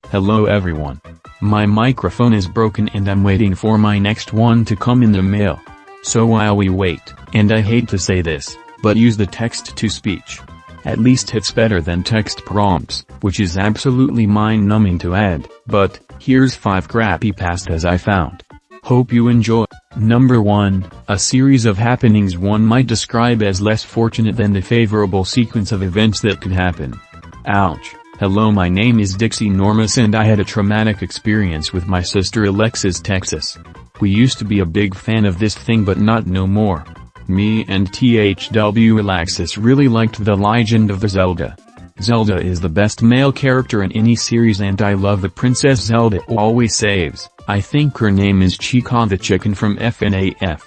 Hello everyone. My microphone is broken and I'm waiting for my next one to come in the mail. So while we wait, and I hate to say this, but use the text-to-speech. At least it's better than text prompts, which is absolutely mind-numbing to add, but, here's 5 creepypastas I found. Hope you enjoy. Number 1, a series of happenings one might describe as less fortunate than the favorable sequence of events that could happen. Ouch. Hello, my name is Dixie Normus and I had a traumatic experience with my sister Alexis Texas. We used to be a big fan of this thing but not no more. Me and THW Alexis really liked The Legend of the Zelda. Zelda is the best male character in any series and I love the Princess Zelda always saves. I think her name is Chica the chicken from FNAF.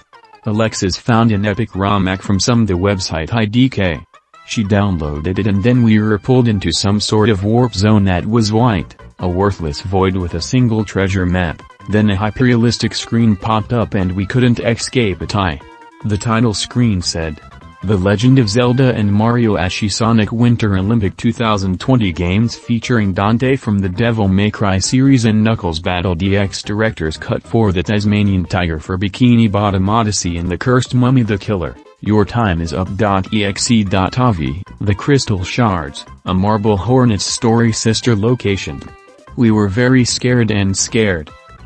Alexis found an epic ROM hack from the website IDK. She downloaded it and then we were pulled into some sort of warp zone that was white, a worthless void with a single treasure map. Then a hyperrealistic screen popped up and we couldn't escape it. The title screen said, The Legend of Zelda and Mario Sonic Winter Olympic 2020 games featuring Dante from the Devil May Cry series and Knuckles Battle DX Director's Cut for the Tasmanian Tiger for Bikini Bottom Odyssey and the Cursed Mummy the Killer. Your time is up. .exe.avi, The Crystal Shards, a Marble Hornets story sister location. We were very scared.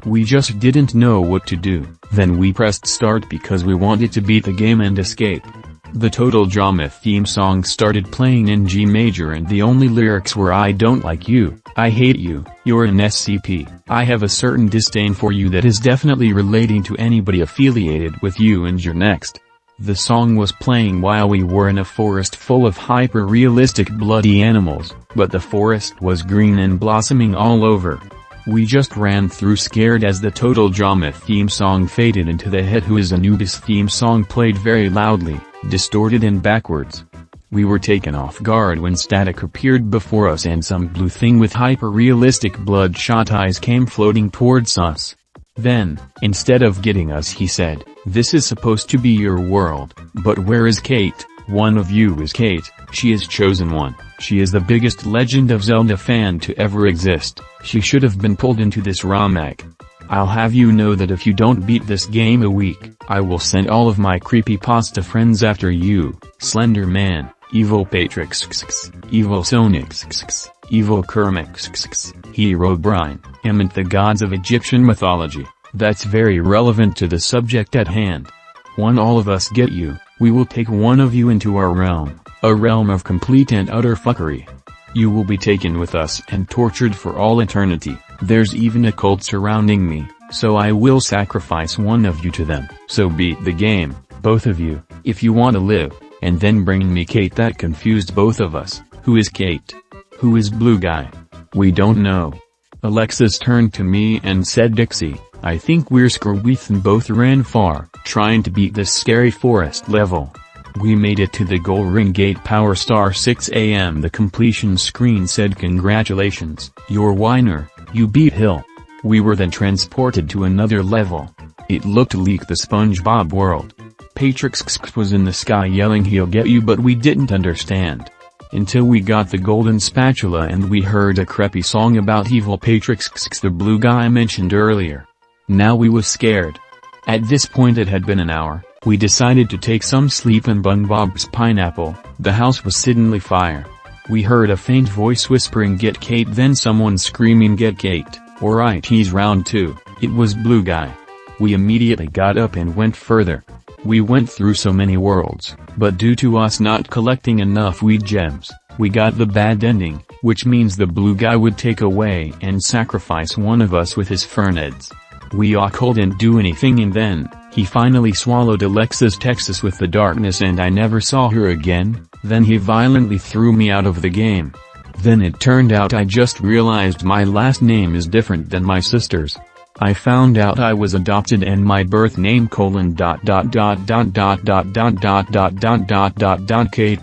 We just didn't know what to do. Then we pressed start because we wanted to beat the game and escape. The Total Drama theme song started playing in G major and the only lyrics were I don't like you, I hate you, you're an SCP, I have a certain disdain for you that is definitely relating to anybody affiliated with you and you're next. The song was playing while we were in a forest full of hyper-realistic bloody animals, but the forest was green and blossoming all over. We just ran through scared as the Total Drama theme song faded into the Head Who Is Anubis theme song played very loudly, distorted and backwards. We were taken off guard when static appeared before us and some blue thing with hyper-realistic bloodshot eyes came floating towards us. Then, instead of getting us he said, this is supposed to be your world, but where is Kate? One of you is Kate, she is chosen one, she is the biggest Legend of Zelda fan to ever exist, she should have been pulled into this ROM hack. I'll have you know that if you don't beat this game a week, I will send all of my creepypasta friends after you, Slender Man, Evil Patrix, Evil Sonic, Evil Kermit, Hero Brian, and the gods of Egyptian mythology. That's very relevant to the subject at hand. When all of us get you, we will take one of you into our realm, a realm of complete and utter fuckery. You will be taken with us and tortured for all eternity. There's even a cult surrounding me, so I will sacrifice one of you to them. So beat the game, both of you, if you want to live, and then bring me Kate. That confused both of us. Who is Kate? Who is Blue Guy? We don't know. Alexis turned to me and said, Dixie, I think we're screwed. We both ran far, trying to beat this scary forest level. We made it to the goal ring gate power star 6 AM. The completion screen said congratulations, you're winner, you beat Hill. We were then transported to another level. It looked like the SpongeBob world. Patrix was in the sky yelling he'll get you, but we didn't understand. Until we got the golden spatula and we heard a creepy song about evil Patrix, the blue guy I mentioned earlier. Now we was scared. At this point it had been an hour, we decided to take some sleep in Bob's Pineapple. The house was suddenly fire. We heard a faint voice whispering get Kate, then someone screaming get Kate, alright he's round 2, it was Blue Guy. We immediately got up and went further. We went through so many worlds, but due to us not collecting enough weed gems, we got the bad ending, which means the Blue Guy would take away and sacrifice one of us with his ferneds. We all couldn't do anything and then, he finally swallowed Alexis Texas with the darkness and I never saw her again. Then he violently threw me out of the game. Then it turned out I just realized my last name is different than my sister's. I found out I was adopted and my birth name : Kate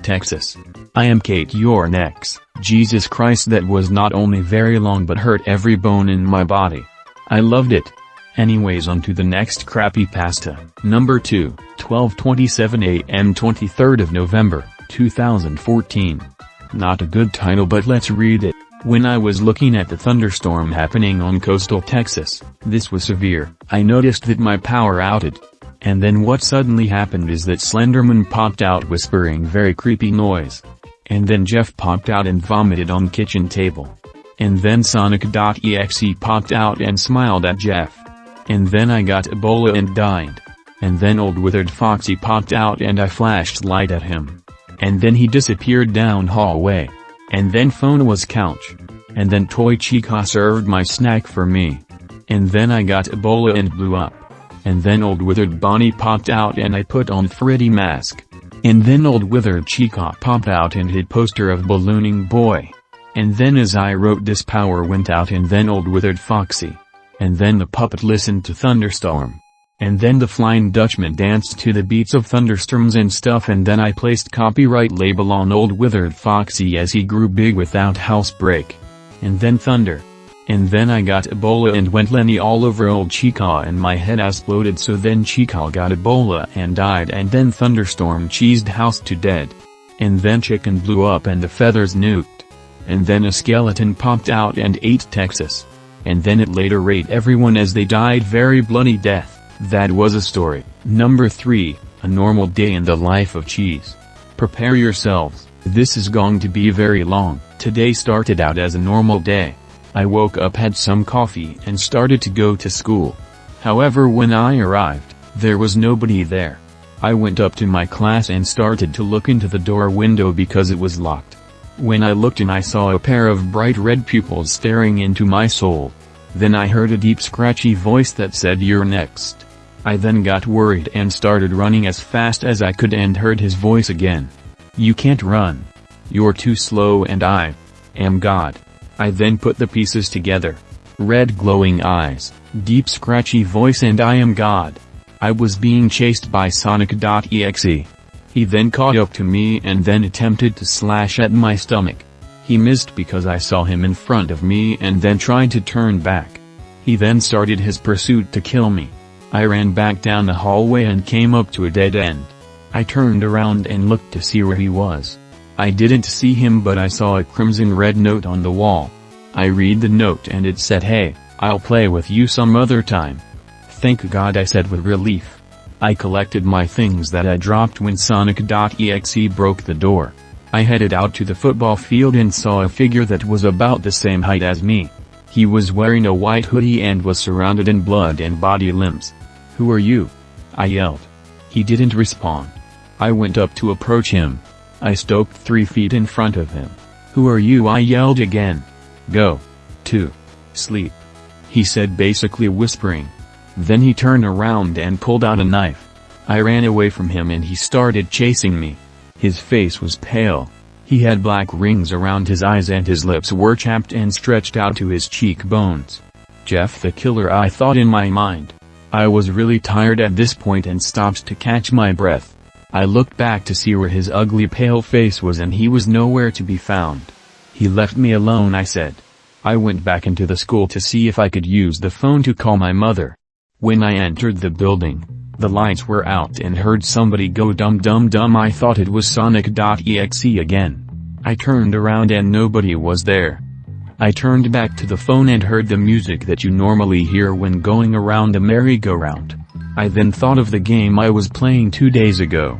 Texas. I am Kate your next. Jesus Christ, that was not only very long but hurt every bone in my body. I loved it. Anyways, on to the next creepypasta. Number 2, 12:27 AM 23rd of November, 2014. Not a good title but let's read it. When I was looking at the thunderstorm happening on coastal Texas, this was severe, I noticed that my power outed. And then what suddenly happened is that Slenderman popped out whispering very creepy noise. And then Jeff popped out and vomited on kitchen table. And then Sonic.exe popped out and smiled at Jeff. And then I got Ebola and died. And then old withered Foxy popped out and I flashed light at him. And then he disappeared down hallway. And then phone was couch. And then Toy Chica served my snack for me. And then I got Ebola and blew up. And then old withered Bonnie popped out and I put on Freddy mask. And then old withered Chica popped out and hid poster of ballooning boy. And then as I wrote this power went out and then old withered Foxy. And then the puppet listened to thunderstorm. And then the Flying Dutchman danced to the beats of thunderstorms and stuff and then I placed copyright label on old withered Foxy as he grew big without housebreak. And then thunder. And then I got Ebola and went Lenny all over old Chica and my head exploded so then Chica got Ebola and died and then thunderstorm cheesed house to dead. And then chicken blew up and the feathers nuked. And then a skeleton popped out and ate Texas. And then it later ate everyone as they died very bloody death. That was a story. Number 3, a normal day in the life of cheese. Prepare yourselves, this is going to be very long. Today started out as a normal day. I woke up, had some coffee and started to go to school. However, when I arrived, there was nobody there. I went up to my class and started to look into the door window because it was locked. When I looked in I saw a pair of bright red pupils staring into my soul. Then I heard a deep scratchy voice that said you're next. I then got worried and started running as fast as I could and heard his voice again. You can't run. You're too slow and I am God. I then put the pieces together. Red glowing eyes, deep scratchy voice and I am God. I was being chased by Sonic.exe. He then caught up to me and then attempted to slash at my stomach. He missed because I saw him in front of me and then tried to turn back. He then started his pursuit to kill me. I ran back down the hallway and came up to a dead end. I turned around and looked to see where he was. I didn't see him but I saw a crimson red note on the wall. I read the note and it said, "Hey, I'll play with you some other time." Thank God, I said with relief. I collected my things that I dropped when Sonic.exe broke the door. I headed out to the football field and saw a figure that was about the same height as me. He was wearing a white hoodie and was surrounded in blood and body limbs. "Who are you?" I yelled. He didn't respond. I went up to approach him. I stopped 3 feet in front of him. "Who are you?" I yelled again. "Go to sleep," he said, basically whispering. Then he turned around and pulled out a knife. I ran away from him and he started chasing me. His face was pale. He had black rings around his eyes and his lips were chapped and stretched out to his cheekbones. Jeff the killer, I thought in my mind. I was really tired at this point and stopped to catch my breath. I looked back to see where his ugly pale face was and he was nowhere to be found. "He left me alone," I said. I went back into the school to see if I could use the phone to call my mother. When I entered the building, the lights were out and heard somebody go dum dum dum. I thought it was Sonic.exe again. I turned around and nobody was there. I turned back to the phone and heard the music that you normally hear when going around a merry-go-round. I then thought of the game I was playing 2 days ago.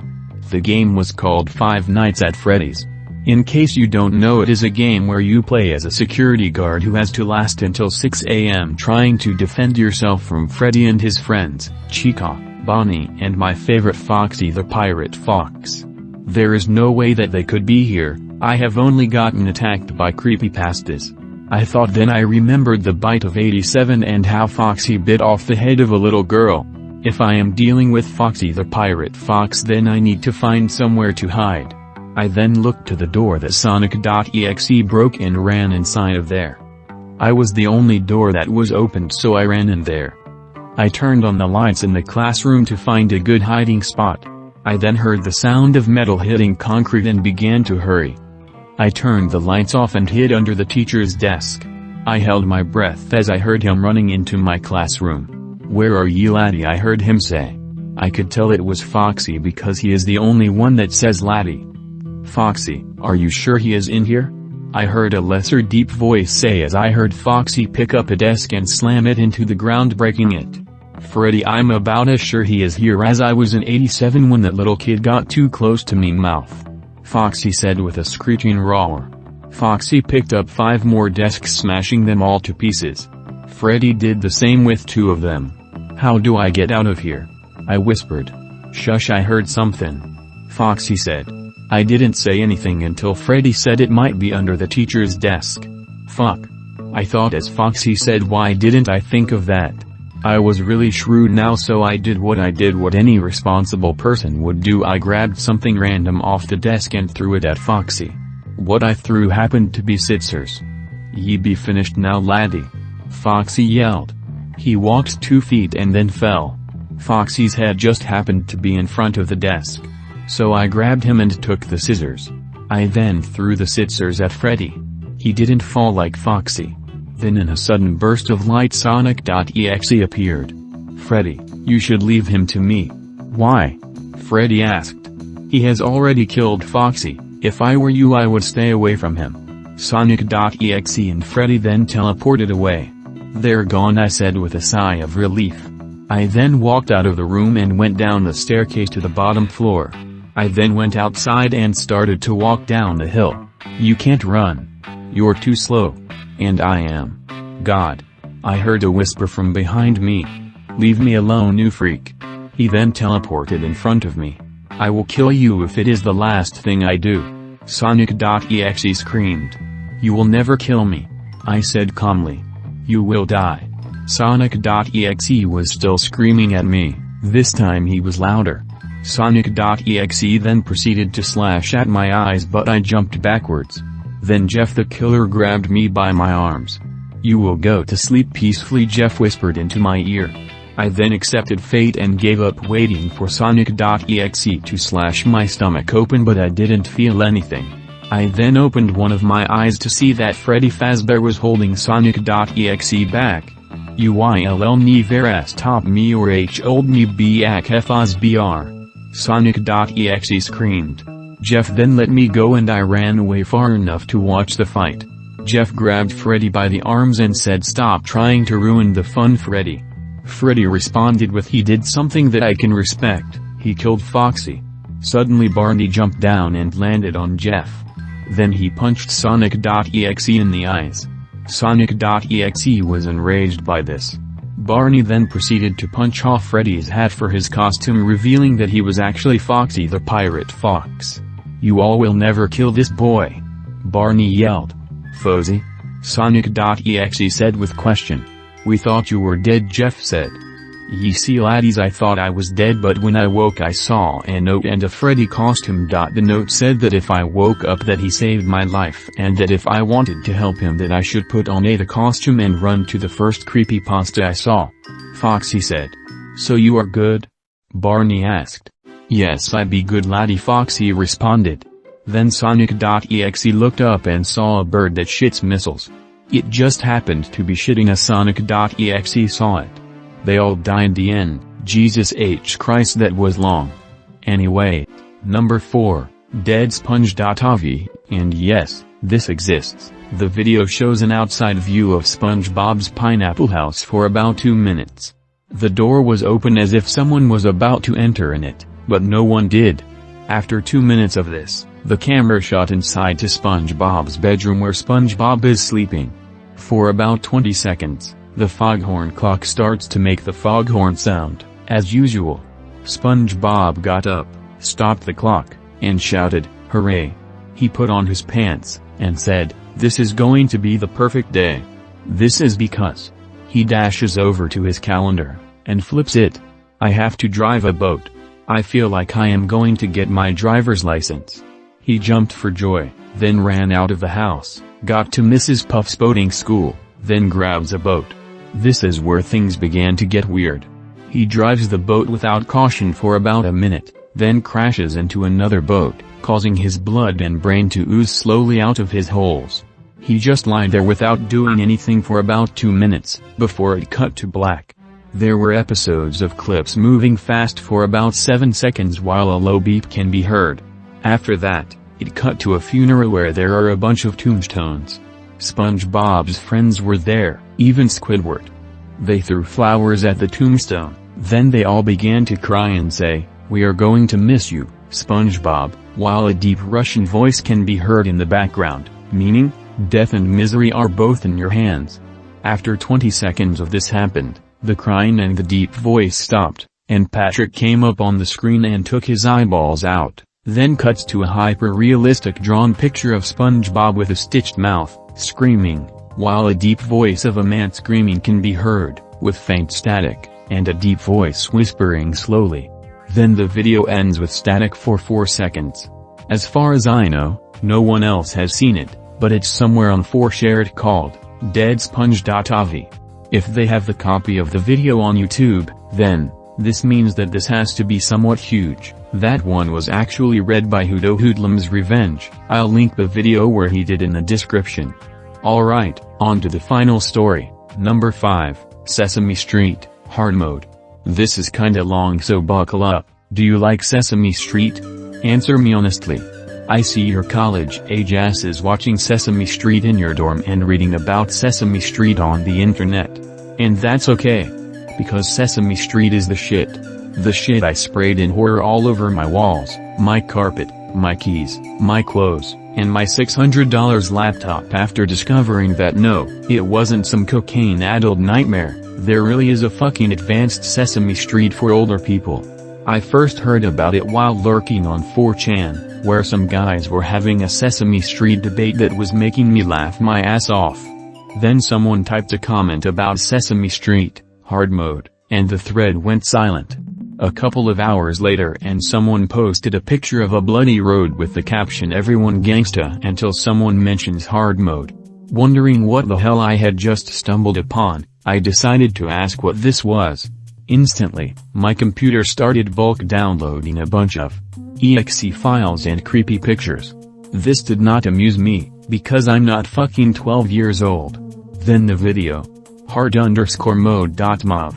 The game was called Five Nights at Freddy's. In case you don't know, it is a game where you play as a security guard who has to last until 6 a.m. trying to defend yourself from Freddy and his friends, Chica, Bonnie and my favorite Foxy the Pirate Fox. There is no way that they could be here. I have only gotten attacked by creepypastas. I thought, then I remembered the bite of 87 and how Foxy bit off the head of a little girl. If I am dealing with Foxy the Pirate Fox, then I need to find somewhere to hide. I then looked to the door that Sonic.exe broke and ran inside of there. I was the only door that was opened, so I ran in there. I turned on the lights in the classroom to find a good hiding spot. I then heard the sound of metal hitting concrete and began to hurry. I turned the lights off and hid under the teacher's desk. I held my breath as I heard him running into my classroom. "Where are you, laddie?" I heard him say. I could tell it was Foxy because he is the only one that says laddie. "Foxy, are you sure he is in here?" I heard a lesser deep voice say as I heard Foxy pick up a desk and slam it into the ground, breaking it. Freddy, I'm about as sure he is here as I was in '87 when that little kid got too close to me mouth. Foxy said with a screeching roar. Foxy picked up 5 more desks, smashing them all to pieces. Freddy did the same with 2 of them. How do I get out of here? I whispered. Shush, I heard something. Foxy said. I didn't say anything until Freddy said it might be under the teacher's desk. Fuck. I thought as Foxy said, why didn't I think of that? I was really shrewd now, so I did what any responsible person would do. I grabbed something random off the desk and threw it at Foxy. What I threw happened to be scissors. Ye be finished now, laddie. Foxy yelled. He walked 2 feet and then fell. Foxy's head just happened to be in front of the desk. So I grabbed him and took the scissors. I then threw the scissors at Freddy. He didn't fall like Foxy. Then in a sudden burst of light Sonic.exe appeared. Freddy, you should leave him to me. Why? Freddy asked. He has already killed Foxy. If I were you, I would stay away from him. Sonic.exe and Freddy then teleported away. They're gone, I said with a sigh of relief. I then walked out of the room and went down the staircase to the bottom floor. I then went outside and started to walk down the hill. You can't run. You're too slow. And I am. God. I heard a whisper from behind me. Leave me alone, you freak. He then teleported in front of me. I will kill you if it is the last thing I do. Sonic.exe screamed. You will never kill me. I said calmly. You will die. Sonic.exe was still screaming at me. This time he was louder. Sonic.exe then proceeded to slash at my eyes, but I jumped backwards. Then Jeff the killer grabbed me by my arms. You will go to sleep peacefully, Jeff whispered into my ear. I then accepted fate and gave up waiting for Sonic.exe to slash my stomach open, but I didn't feel anything. I then opened one of my eyes to see that Freddy Fazbear was holding Sonic.exe back. Uyll ni veras top me or h old me back fazbr. Sonic.exe screamed. Jeff then let me go and I ran away far enough to watch the fight. Jeff grabbed Freddy by the arms and said, stop trying to ruin the fun, Freddy. Freddy responded with, he did something that I can respect, he killed Foxy. Suddenly Barney jumped down and landed on Jeff. Then he punched Sonic.exe in the eyes. Sonic.exe was enraged by this. Barney then proceeded to punch off Freddy's hat for his costume, revealing that he was actually Foxy the Pirate Fox. You all will never kill this boy. Barney yelled. Fozy? Sonic.exe said with question. We thought you were dead, Jeff said. Ye see laddies, I thought I was dead, but when I woke I saw a note and a Freddy costume. The note said that if I woke up that he saved my life, and that if I wanted to help him that I should put on the costume and run to the first creepypasta I saw. Foxy said. So you are good? Barney asked. Yes, I be good laddie, Foxy responded. Then Sonic.exe looked up and saw a bird that shits missiles. It just happened to be shitting as Sonic.exe saw it. They all died in the end. Jesus H. Christ, that was long. Anyway. Number 4, Dead Sponge.avi, and yes, this exists. The video shows an outside view of SpongeBob's pineapple house for about 2 minutes. The door was open as if someone was about to enter in it, but no one did. After 2 minutes of this, the camera shot inside to SpongeBob's bedroom where SpongeBob is sleeping. For about 20 seconds. The foghorn clock starts to make the foghorn sound, as usual. SpongeBob got up, stopped the clock, and shouted, hooray! He put on his pants, and said, this is going to be the perfect day. This is because. He dashes over to his calendar, and flips it. I have to drive a boat. I feel like I am going to get my driver's license. He jumped for joy, then ran out of the house, got to Mrs. Puff's boating school, then grabs a boat. This is where things began to get weird. He drives the boat without caution for about a minute, then crashes into another boat, causing his blood and brain to ooze slowly out of his holes. He just lied there without doing anything for about 2 minutes, before it cut to black. There were episodes of clips moving fast for about 7 seconds while a low beep can be heard. After that, It cut to a funeral where there are a bunch of tombstones. SpongeBob's friends were there, even Squidward. They threw flowers at the tombstone, then they all began to cry and say, "We are going to miss you, SpongeBob," while a deep Russian voice can be heard in the background, meaning, "Death and misery are both in your hands." After 20 seconds of this happened, the crying and the deep voice stopped, and Patrick came up on the screen and took his eyeballs out. Then cuts to a hyper-realistic drawn picture of SpongeBob with a stitched mouth, screaming, while a deep voice of a man screaming can be heard, with faint static, and a deep voice whispering slowly. Then the video ends with static for 4 seconds. As far as I know, no one else has seen it, but it's somewhere on 4shared called deadsponge.avi. If they have the copy of the video on YouTube, then, this means that this has to be somewhat huge. That one was actually read by HoodoHoodlumsRevenge. I'll link the video where he did in the description. Alright, on to the final story. Number 5, Sesame Street, Hard Mode. This is kinda long, so buckle up. Do you like Sesame Street? Answer me honestly. I see your college-age asses watching Sesame Street in your dorm and reading about Sesame Street on the internet. And that's okay. Because Sesame Street is the shit. The shit I sprayed in horror all over my walls, my carpet, my keys, my clothes, and my $600 laptop after discovering that no, it wasn't some cocaine-addled nightmare, there really is a fucking advanced Sesame Street for older people. I first heard about it while lurking on 4chan, where some guys were having a Sesame Street debate that was making me laugh my ass off. Then someone typed a comment about Sesame Street, Hard Mode, and the thread went silent. A couple of hours later and someone posted a picture of a bloody road with the caption "Everyone Gangsta" until someone mentions Hard Mode. Wondering what the hell I had just stumbled upon, I decided to ask what this was. Instantly, my computer started bulk downloading a bunch of exe files and creepy pictures. This did not amuse me, because I'm not fucking 12 years old. Then the video. hard_mode.mov.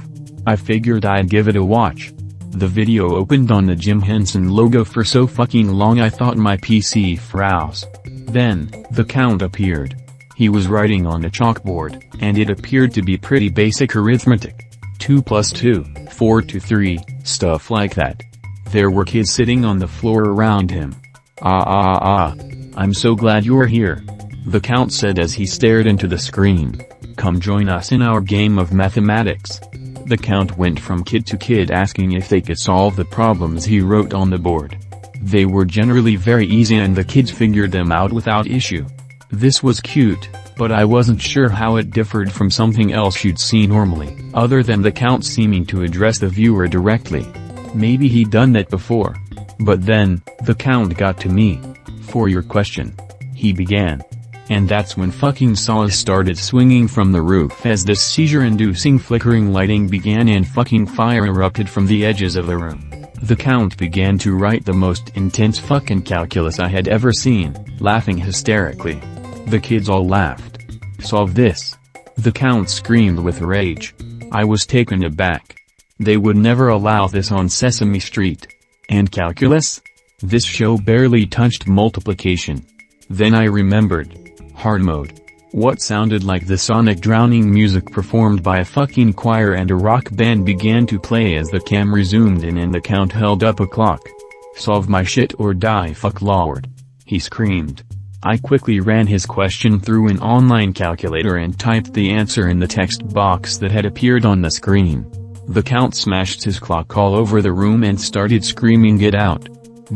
I figured I'd give it a watch. The video opened on the Jim Henson logo for so fucking long I thought my PC froze. Then, the count appeared. He was writing on a chalkboard, and it appeared to be pretty basic arithmetic. 2 + 2, 4 to 3, stuff like that. There were kids sitting on the floor around him. I'm so glad you're here. The count said as he stared into the screen. Come join us in our game of mathematics. The count went from kid to kid asking if they could solve the problems he wrote on the board. They were generally very easy and the kids figured them out without issue. This was cute, but I wasn't sure how it differed from something else you'd see normally, other than the count seeming to address the viewer directly. Maybe he'd done that before. But then, the count got to me. For your question. He began. And that's when fucking saws started swinging from the roof as this seizure-inducing flickering lighting began and fucking fire erupted from the edges of the room. The count began to write the most intense fucking calculus I had ever seen, laughing hysterically. The kids all laughed. Solve this. The count screamed with rage. I was taken aback. They would never allow this on Sesame Street. And calculus? This show barely touched multiplication. Then I remembered. Hard Mode. What sounded like the sonic drowning music performed by a fucking choir and a rock band began to play as the camera zoomed in and the count held up a clock. Solve my shit or die, fuck lord. He screamed. I quickly ran his question through an online calculator and typed the answer in the text box that had appeared on the screen. The count smashed his clock all over the room and started screaming, "Get out!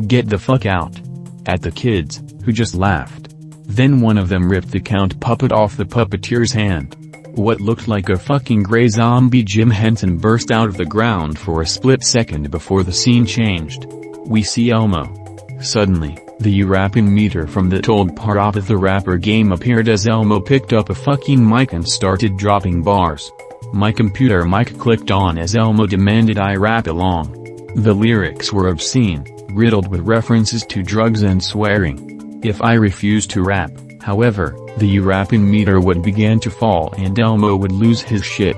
Get the fuck out!" at the kids, who just laughed. Then one of them ripped the count puppet off the puppeteer's hand. What looked like a fucking gray zombie Jim Henson burst out of the ground for a split second before the scene changed. We see Elmo. Suddenly, the rapping meter from the told part of the rapper game appeared as Elmo picked up a fucking mic and started dropping bars. My computer mic clicked on as Elmo demanded I rap along. The lyrics were obscene, riddled with references to drugs and swearing. If I refused to rap, however, the rapping meter would begin to fall and Elmo would lose his shit.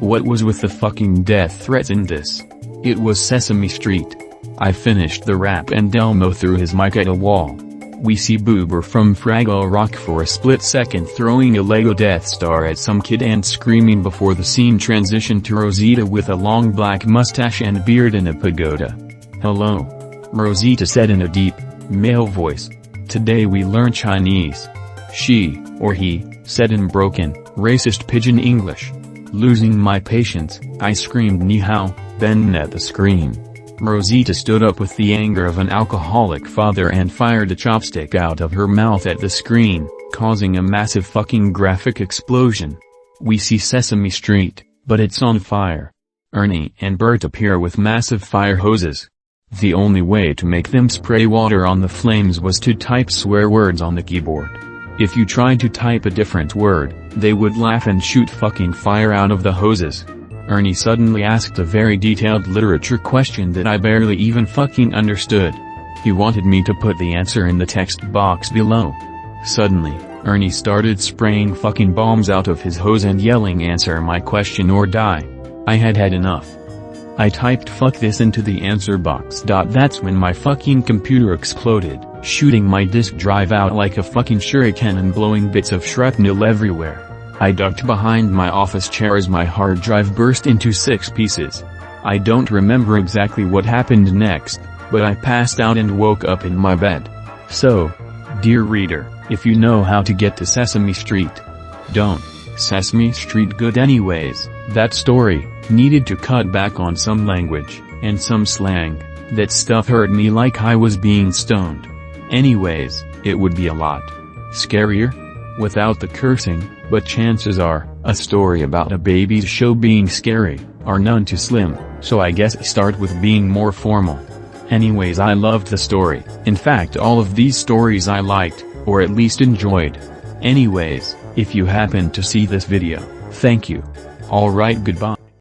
What was with the fucking death threats in this? It was Sesame Street. I finished the rap and Elmo threw his mic at a wall. We see Boober from Fraggle Rock for a split second throwing a Lego Death Star at some kid and screaming before the scene transitioned to Rosita with a long black mustache and beard in a pagoda. "Hello," Rosita said in a deep, male voice. "Today we learn Chinese." She, or he, said in broken, racist pidgin English. Losing my patience, I screamed "Ni hao," then at the scream. Rosita stood up with the anger of an alcoholic father and fired a chopstick out of her mouth at the screen, causing a massive fucking graphic explosion. We see Sesame Street, but it's on fire. Ernie and Bert appear with massive fire hoses. The only way to make them spray water on the flames was to type swear words on the keyboard. If you tried to type a different word, they would laugh and shoot fucking fire out of the hoses. Ernie suddenly asked a very detailed literature question that I barely even fucking understood. He wanted me to put the answer in the text box below. Suddenly, Ernie started spraying fucking bombs out of his hose and yelling "Answer my question or die." I had had enough. I typed "fuck this" into the answer box. That's when my fucking computer exploded, shooting my disk drive out like a fucking shuriken and blowing bits of shrapnel everywhere. I ducked behind my office chair as my hard drive burst into 6 pieces. I don't remember exactly what happened next, but I passed out and woke up in my bed. So, dear reader, if you know how to get to Sesame Street, don't. Sesame Street good anyways. That story needed to cut back on some language and some slang. That stuff hurt me like I was being stoned. Anyways, it would be a lot scarier without the cursing, but chances are, a story about a baby's show being scary, are none too slim, so I guess start with being more formal. Anyways, I loved the story. In fact, all of these stories I liked, or at least enjoyed. Anyways, if you happen to see this video, thank you. Alright, goodbye.